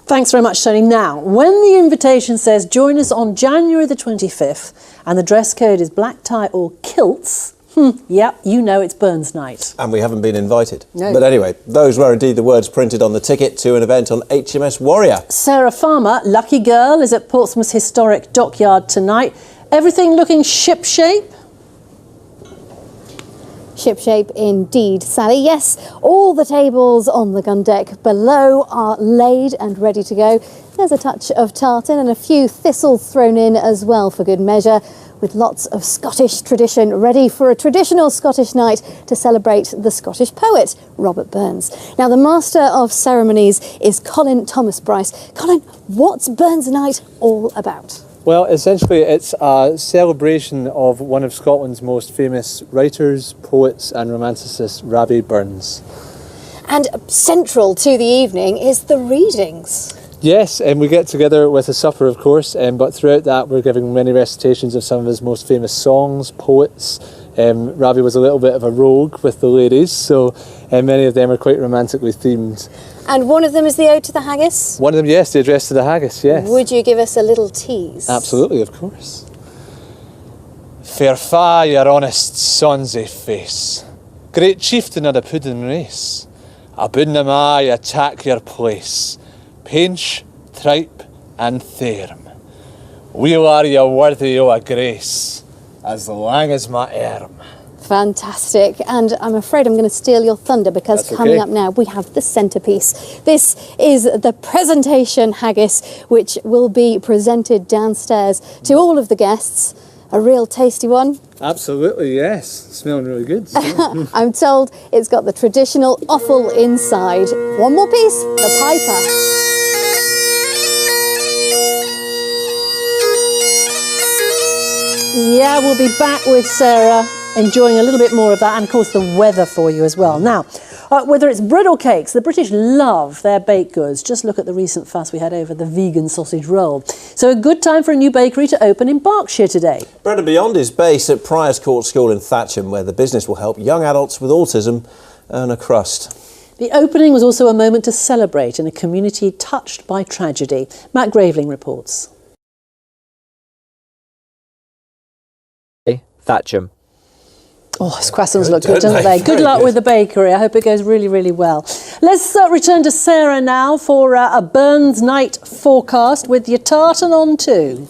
Thanks very much, Tony. Now, when the invitation says join us on January the 25th and the dress code is black tie or kilts, yep, you know it's Burns night. And we haven't been invited. No. But anyway, those were indeed the words printed on the ticket to an event on HMS Warrior. Sarah Farmer, lucky girl, is at Portsmouth's historic dockyard tonight. Everything looking shipshape? Shipshape indeed, Sally. Yes, all the tables on the gun deck below are laid and ready to go. There's a touch of tartan and a few thistles thrown in as well for good measure, with lots of Scottish tradition ready for a traditional Scottish night to celebrate the Scottish poet, Robert Burns. Now, the Master of Ceremonies is Colin Thomas Bryce. Colin, what's Burns Night all about? Well, essentially it's a celebration of one of Scotland's most famous writers, poets and romanticists, Rabbie Burns. And central to the evening is the readings. Yes, and we get together with a supper, of course, but throughout that we're giving many recitations of some of his most famous songs, poets. Rabbie was a little bit of a rogue with the ladies, so many of them are quite romantically themed. And one of them is the Ode to the Haggis? One of them, yes, the address to the haggis, yes. Would you give us a little tease? Absolutely, of course. Fair fa your honest sonsy face, great chieftain of the puddin race, I budna ma attack your place, Painch, tripe and thairm. Weel are you worthy o' a grace, as lang as my arm. Fantastic, and I'm afraid I'm going to steal your thunder because That's coming okay. up now we have the centrepiece. This is the presentation haggis, which will be presented downstairs to all of the guests. A real tasty one. Absolutely, yes. Smelling really good. I'm told it's got the traditional offal inside. One more piece, the piper. Yeah, we'll be back with Sarah, enjoying a little bit more of that, and of course the weather for you as well. Now, whether it's bread or cakes, the British love their baked goods. Just look at the recent fuss we had over the vegan sausage roll. So a good time for a new bakery to open in Berkshire today. Bread and Beyond is based at Priors Court School in Thatcham, where the business will help young adults with autism earn a crust. The opening was also a moment to celebrate in a community touched by tragedy. Matt Graveling reports. Thatcham. Oh, those croissants look good, don't they? Good luck with the bakery. I hope it goes really, really well. Let's return to Sarah now for a Burns night forecast with your tartan on too.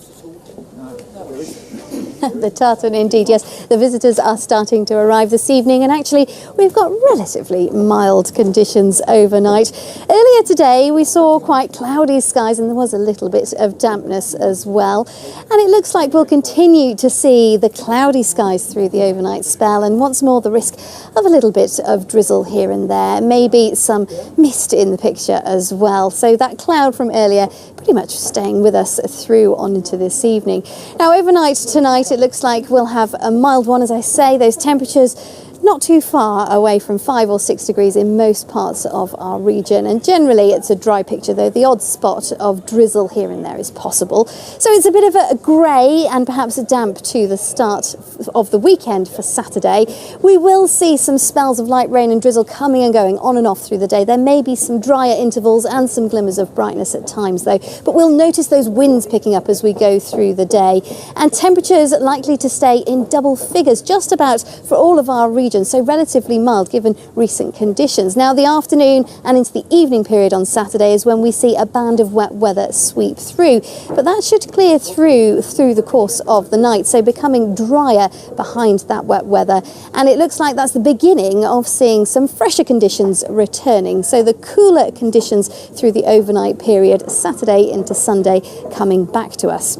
The tartan indeed, yes. The visitors are starting to arrive this evening, and actually we've got relatively mild conditions overnight. Earlier today we saw quite cloudy skies and there was a little bit of dampness as well. And it looks like we'll continue to see the cloudy skies through the overnight spell, and once more the risk of a little bit of drizzle here and there. Maybe some mist in the picture as well. So that cloud from earlier pretty much staying with us through on into this evening. Now overnight tonight it looks like we'll have a mild one, as I say. Those temperatures not too far away from 5 or 6 degrees in most parts of our region, and generally it's a dry picture, though the odd spot of drizzle here and there is possible. So it's a bit of a grey and perhaps a damp to the start of the weekend for Saturday. We will see some spells of light rain and drizzle coming and going on and off through the day. There may be some drier intervals and some glimmers of brightness at times though, but we'll notice those winds picking up as we go through the day, and temperatures likely to stay in double figures just about for all of our region, so relatively mild given recent conditions. Now the afternoon and into the evening period on Saturday is when we see a band of wet weather sweep through, but that should clear through the course of the night, so becoming drier behind that wet weather, and it looks like that's the beginning of seeing some fresher conditions returning, so the cooler conditions through the overnight period, Saturday into Sunday, coming back to us.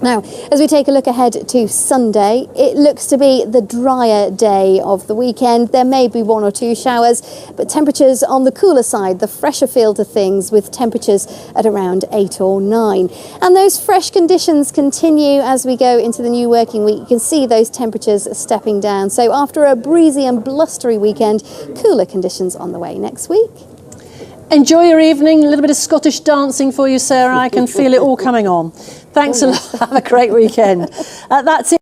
Now, as we take a look ahead to Sunday, it looks to be the drier day of the weekend. There may be 1 or 2 showers, but temperatures on the cooler side, the fresher feel to things, with temperatures at around 8 or 9. And those fresh conditions continue as we go into the new working week. You can see those temperatures stepping down. So after a breezy and blustery weekend, cooler conditions on the way next week. Enjoy your evening. A little bit of Scottish dancing for you, Sarah. I can feel it all coming on. Thanks a lot. Have a great weekend. That's it.